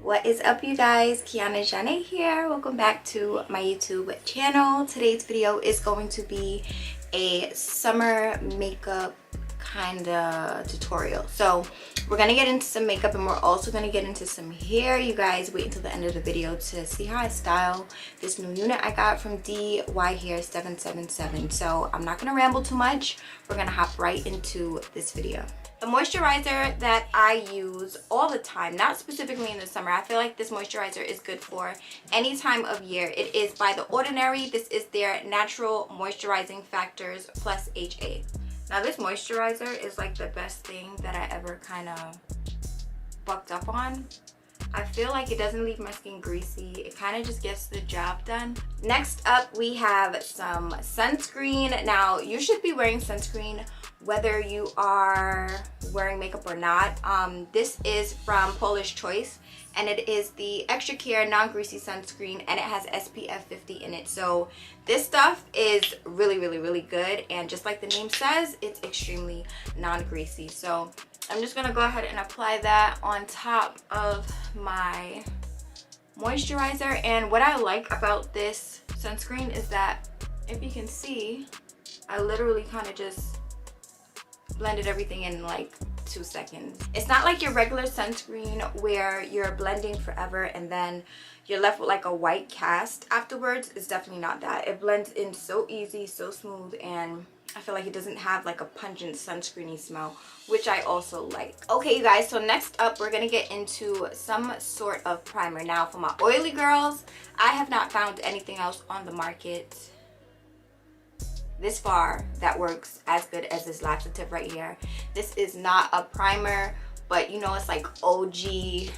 What is up, you guys? Zhane here. Welcome back to my YouTube channel. Today's video is going to be a summer makeup kind of tutorial. So we're gonna get into some makeup and we're also gonna get into some hair. You guys wait until the end of the video to see how I style this new unit I got from Dyhair777. So I'm not gonna ramble too much. We're gonna hop right into this video. The moisturizer that I use all the time, not specifically in the summer, I feel like this moisturizer is good for any time of year. It is by The Ordinary. This is their Natural Moisturizing Factors plus HA. Now this moisturizer is like the best thing that I ever kind of bucked up on. I feel like it doesn't leave my skin greasy. It kind of just gets the job done. Next up, we have some sunscreen. Now you should be wearing sunscreen whether you are wearing makeup or not. This is from Polish Choice and it is the Extra Care Non-Greasy Sunscreen and it has SPF 50 in it. So this stuff is really good, and just like the name says, it's extremely non-greasy. So I'm just gonna go ahead and apply that on top of my moisturizer. And what I like about this sunscreen is that, if you can see, I literally kind of just blended everything in like 2 seconds. It's not like your regular sunscreen where you're blending forever and then you're left with like a white cast afterwards. It's definitely not that. It blends in so easy, so smooth, and I feel like it doesn't have like a pungent sunscreeny smell, which I also like. Okay, you guys, so next up we're gonna get into some sort of primer. Now for my oily girls, I have not found anything else on the market this far that works as good as this laxative right here. This is not a primer, but you know, it's like OG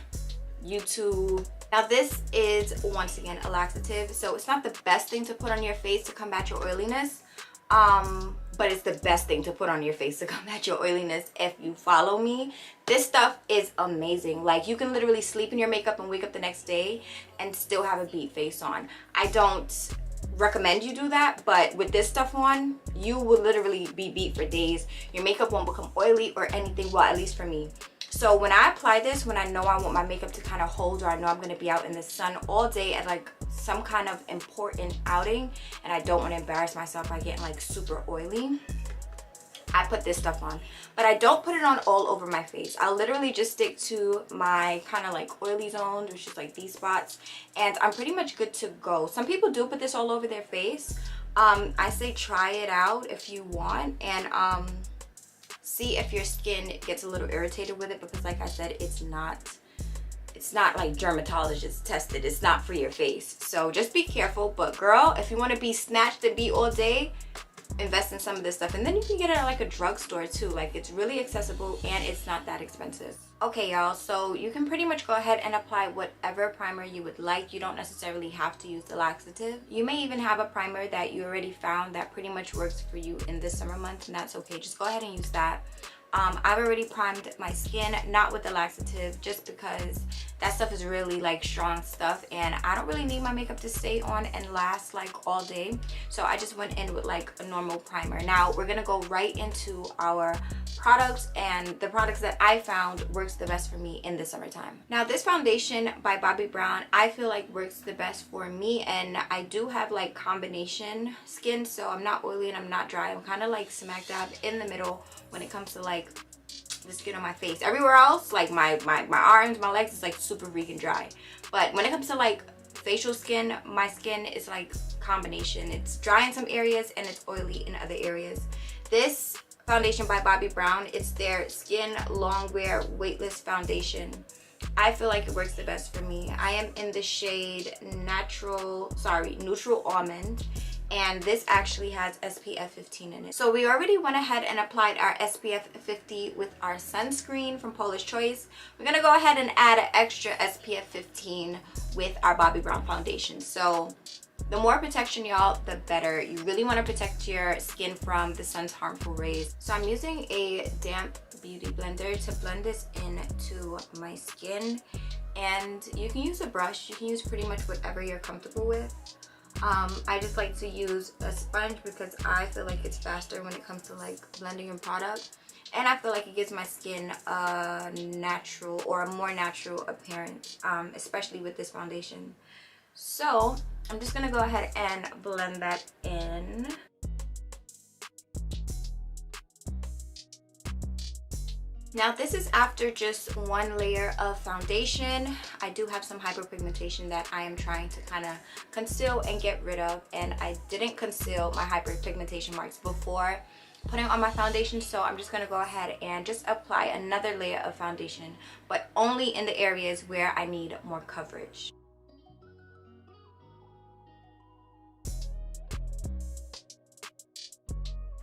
YouTube. Now this is once again a laxative, so it's not the best thing to put on your face to combat your oiliness, but it's the best thing to put on your face to combat your oiliness if you follow me. This stuff is amazing. Like, you can literally sleep in your makeup and wake up the next day and still have a beat face on. I don't recommend you do that, but with this stuff on, you will literally be beat for days. Your makeup won't become oily or anything, well, at least for me. So when I apply this, when I know I want my makeup to kind of hold, or I know I'm going to be out in the sun all day at like some kind of important outing and I don't want to embarrass myself by getting like super oily, I put this stuff on. But I don't put it on all over my face. I literally just stick to my kind of like oily zones, which is like these spots, and I'm pretty much good to go. Some people do put this all over their face. I say try it out if you want, and see if your skin gets a little irritated with it, because like I said, it's not like dermatologist tested. It's not for your face, so just be careful. But girl, if you want to be snatched and beat all day, invest in some of this stuff, and then you can get it at like a drugstore too. Like, it's really accessible and it's not that expensive. Okay, y'all, so you can pretty much go ahead and apply whatever primer you would like. You don't necessarily have to use the laxative. You may even have a primer that you already found that pretty much works for you in this summer month, and that's okay. Just go ahead and use that. I've already primed my skin, not with the laxative, just because that stuff is really like strong stuff and I don't really need my makeup to stay on and last like all day. So I just went in with like a normal primer. Now we're gonna go right into our products, and the products that I found works the best for me in the summertime. Now this foundation by Bobbi Brown, I feel like works the best for me, and I do have like combination skin, so I'm not oily and I'm not dry. I'm kind of like smack dab in the middle when it comes to like the skin on my face. Everywhere else, like my arms, my legs, is like super freaking dry. But when it comes to like facial skin, my skin is like combination. It's dry in some areas and it's oily in other areas. This foundation by Bobbi Brown, it's their Skin Longwear Weightless Foundation. I feel like it works the best for me. I am in the shade Neutral Almond, and this actually has SPF 15 in it. So we already went ahead and applied our SPF 50 with our sunscreen from Polish Choice. We're gonna go ahead and add an extra SPF 15 with our Bobbi Brown foundation. So the more protection, y'all, the better. You really want to protect your skin from the sun's harmful rays. So I'm using a damp beauty blender to blend this into my skin, and you can use a brush. You can use pretty much whatever you're comfortable with. I just like to use a sponge because I feel like it's faster when it comes to like blending your product. and I feel like it gives my skin a natural or a more natural appearance, especially with this foundation. So I'm just gonna go ahead and blend that in. Now this is after just one layer of foundation. I do have some hyperpigmentation that I am trying to kind of conceal and get rid of, and I didn't conceal my hyperpigmentation marks before putting on my foundation, so I'm just going to go ahead and just apply another layer of foundation, but only in the areas where I need more coverage.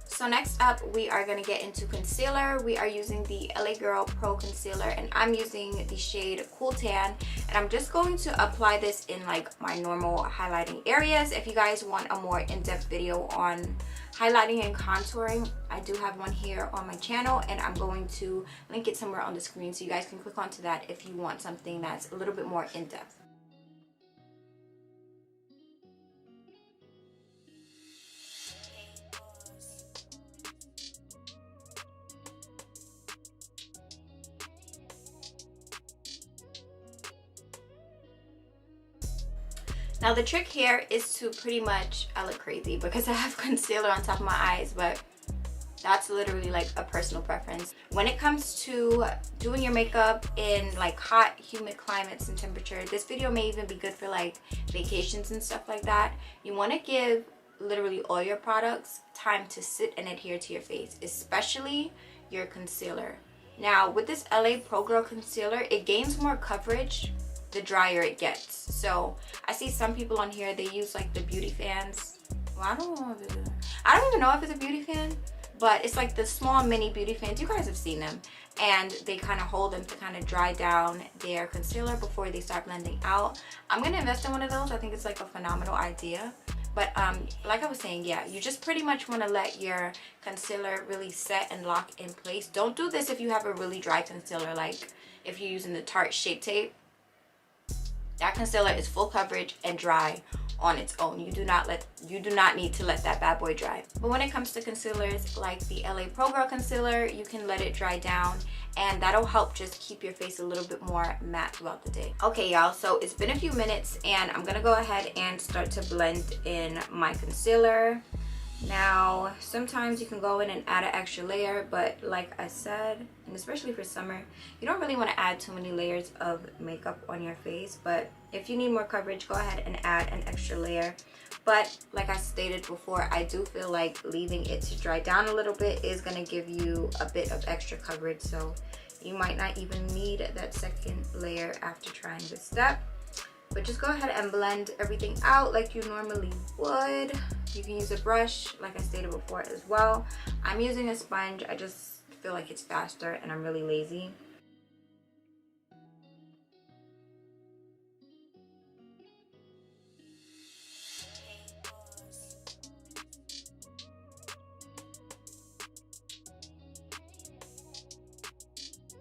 So next up, we are going to get into concealer. We are using the LA Girl Pro Concealer, and I'm using the shade Cool Tan, and I'm just going to apply this in like my normal highlighting areas. If you guys want a more in-depth video on highlighting and contouring, I do have one here on my channel, and I'm going to link it somewhere on the screen so you guys can click onto that if you want something that's a little bit more in-depth. Now the trick here is to pretty much, I look crazy because I have concealer on top of my eyes, but that's literally like a personal preference. When it comes to doing your makeup in like hot, humid climates and temperature, this video may even be good for like vacations and stuff like that. You want to give literally all your products time to sit and adhere to your face, especially your concealer. Now with this LA Pro Girl Concealer, it gains more coverage the drier it gets. So I see some people on here, they use like the beauty fans. Well, I don't even know if it's a beauty fan, but it's like the small mini beauty fans. You guys have seen them, and they kind of hold them to kind of dry down their concealer before they start blending out. I'm gonna invest in one of those. I think it's like a phenomenal idea. But like I was saying, yeah, you just pretty much want to let your concealer really set and lock in place. Don't do this if you have a really dry concealer, like if you're using the Tarte Shape Tape. That concealer is full coverage and dry on its own. You do not need to let that bad boy dry. But when it comes to concealers like the LA Pro Girl Concealer, you can let it dry down, and that'll help just keep your face a little bit more matte throughout the day. Okay, y'all, so it's been a few minutes, and I'm gonna go ahead and start to blend in my concealer. Now, sometimes you can go in and add an extra layer, but like I said, and especially for summer, you don't really want to add too many layers of makeup on your face. But if you need more coverage, go ahead and add an extra layer. But like I stated before, I do feel like leaving it to dry down a little bit is going to give you a bit of extra coverage, so you might not even need that second layer after trying this step. But just go ahead and blend everything out like you normally would. You can use a brush, like I stated before as well. I'm using a sponge. I just feel like it's faster, and I'm really lazy.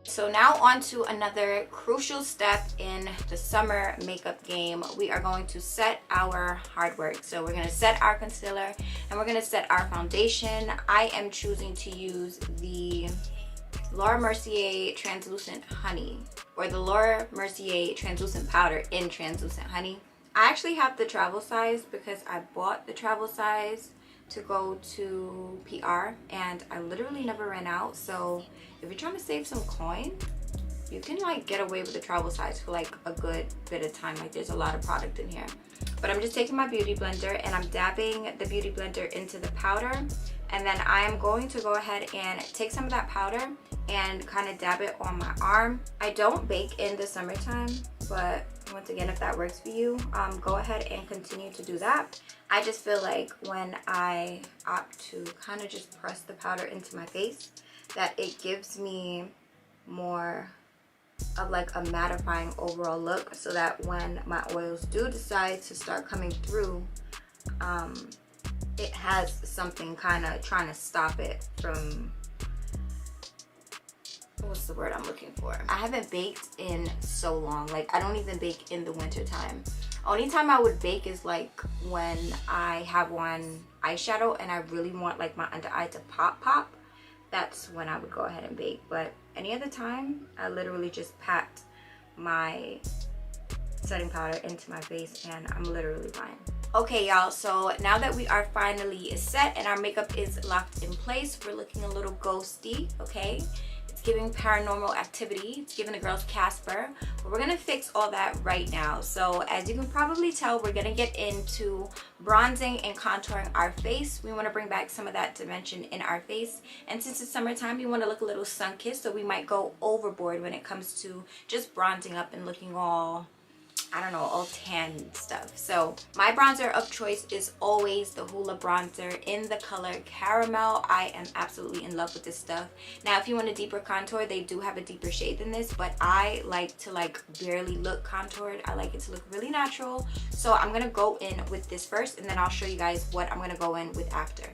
So now on to another crucial step in the summer makeup game. We are going to set our hard work. So we're going to set our concealer, and we're going to set our foundation. I am choosing to use the Laura Mercier Translucent Honey, or the Laura Mercier Translucent Powder in Translucent Honey. I actually have the travel size because I bought the travel size to go to PR, and I literally never ran out. So if you're trying to save some coin, you can like get away with the travel size for like a good bit of time. Like there's a lot of product in here. But I'm just taking my beauty blender, and I'm dabbing the beauty blender into the powder, and then I am going to go ahead and take some of that powder and kind of dab it on my arm. I don't bake in the summertime, but once again, if that works for you, go ahead and continue to do that. I just feel like when I opt to kind of just press the powder into my face, that it gives me more of like a mattifying overall look, so that when my oils do decide to start coming through, it has something kind of trying to stop it from, what's the word I'm looking for? I haven't baked in so long. Like I don't even bake in the winter time. Only time I would bake is like when I have on eyeshadow and I really want like my under eye to pop. that's when I would go ahead and bake. But any other time, I literally just packed my setting powder into my face and I'm literally fine. Okay, y'all, so now that we are finally set and our makeup is locked in place, we're looking a little ghosty, okay? It's giving paranormal activity. It's giving the girls Casper. But we're gonna fix all that right now. So as you can probably tell, we're gonna get into bronzing and contouring our face. We wanna bring back some of that dimension in our face. And since it's summertime, you wanna look a little sun-kissed, so we might go overboard when it comes to just bronzing up and looking all, I don't know, all tan and stuff. So my bronzer of choice is always the Hoola bronzer in the color Caramel. I am absolutely in love with this stuff. Now, if you want a deeper contour, they do have a deeper shade than this, but I like to barely look contoured. I like it to look really natural. So I'm gonna go in with this first, and then I'll show you guys what I'm gonna go in with after.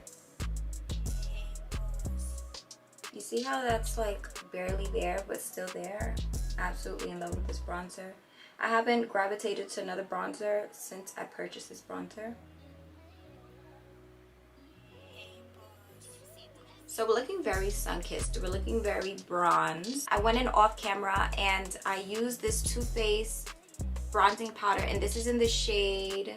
You see how that's barely there, but still there? Absolutely in love with this bronzer. I haven't gravitated to another bronzer since I purchased this bronzer. So we're looking very sun-kissed. We're looking very bronzed. I went in off camera and I used this Too Faced bronzing powder, and this is in the shade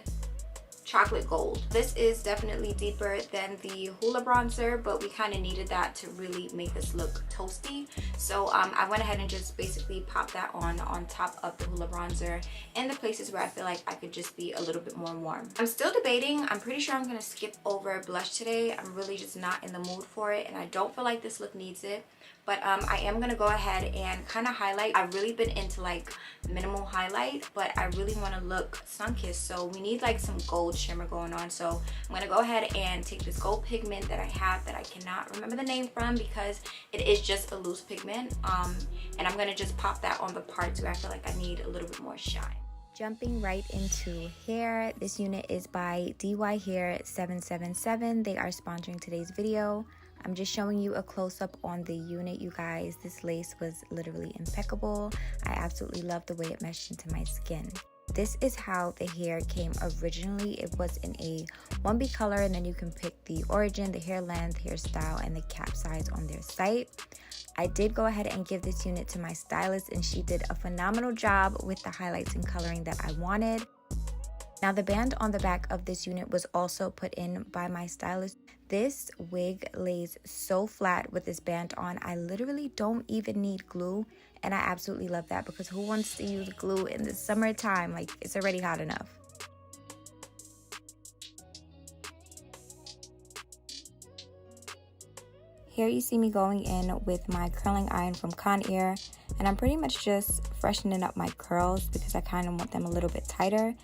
Chocolate Gold. This is definitely deeper than the Hoola bronzer, but we kind of needed that to really make us look toasty. So I went ahead and just basically popped that on top of the Hoola bronzer in the places where I feel like I could just be a little bit more warm. I'm still debating. I'm pretty sure I'm gonna skip over blush today. I'm really just not in the mood for it, and I don't feel like this look needs it. But I am gonna go ahead and kind of highlight. I've really been into minimal highlight, but I really want to look sun-kissed, so we need some gold shimmer going on. So I'm gonna go ahead and take this gold pigment that I have that I cannot remember the name from because it is just a loose pigment, and I'm gonna just pop that on the parts where I feel like I need a little bit more shine. Jumping right into hair, this unit is by Dyhair777. They are sponsoring today's video. I'm just showing you a close-up on the unit, you guys. This lace was literally impeccable. I absolutely love the way it meshed into my skin. This is how the hair came originally. It was in a 1B color, and then you can pick the origin, the hair length, hairstyle, and the cap size on their site. I did go ahead and give this unit to my stylist, and she did a phenomenal job with the highlights and coloring that I wanted. Now, the band on the back of this unit was also put in by my stylist. This wig lays so flat with this band on. I literally don't even need glue, and I absolutely love that because who wants to use glue in the summertime? It's already hot enough. Here you see me going in with my curling iron from Conair, and I'm pretty much just freshening up my curls because I kind of want them a little bit tighter.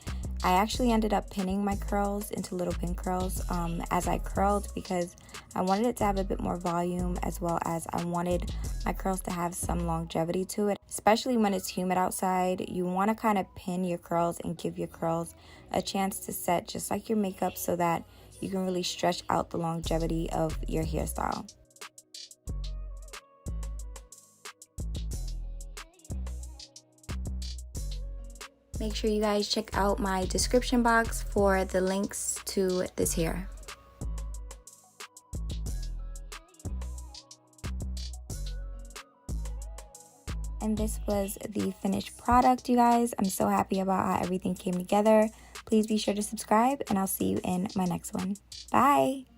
I actually ended up pinning my curls into little pin curls as I curled because I wanted it to have a bit more volume, as well as I wanted my curls to have some longevity to it. Especially when it's humid outside, you want to kind of pin your curls and give your curls a chance to set just like your makeup so that you can really stretch out the longevity of your hairstyle. Make sure you guys check out my description box for the links to this hair. And this was the finished product, you guys. I'm so happy about how everything came together. Please be sure to subscribe, and I'll see you in my next one. Bye!